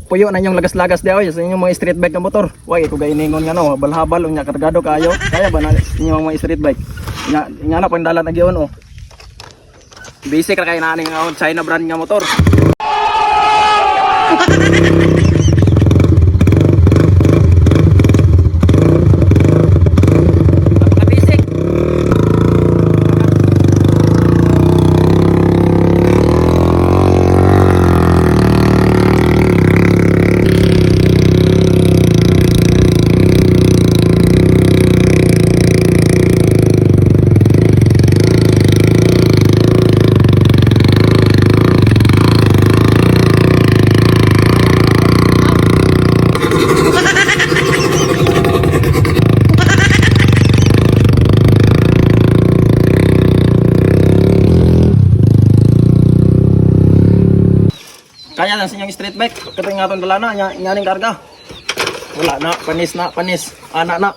puyo na inyong lagas-lagas di oy sa inyong mga street bike na motor. Way ko gainingon nga no, habal-habal unya kargado kayo. Kaya ba na inyong mga street bike? Nya na pandalan na giyon oh. Basic ra kay na ning China brand nga motor. Kaya na sa inyong street bike, katong nga itong dala na, nyaning karga. Wala na, panis na, panis, anak na.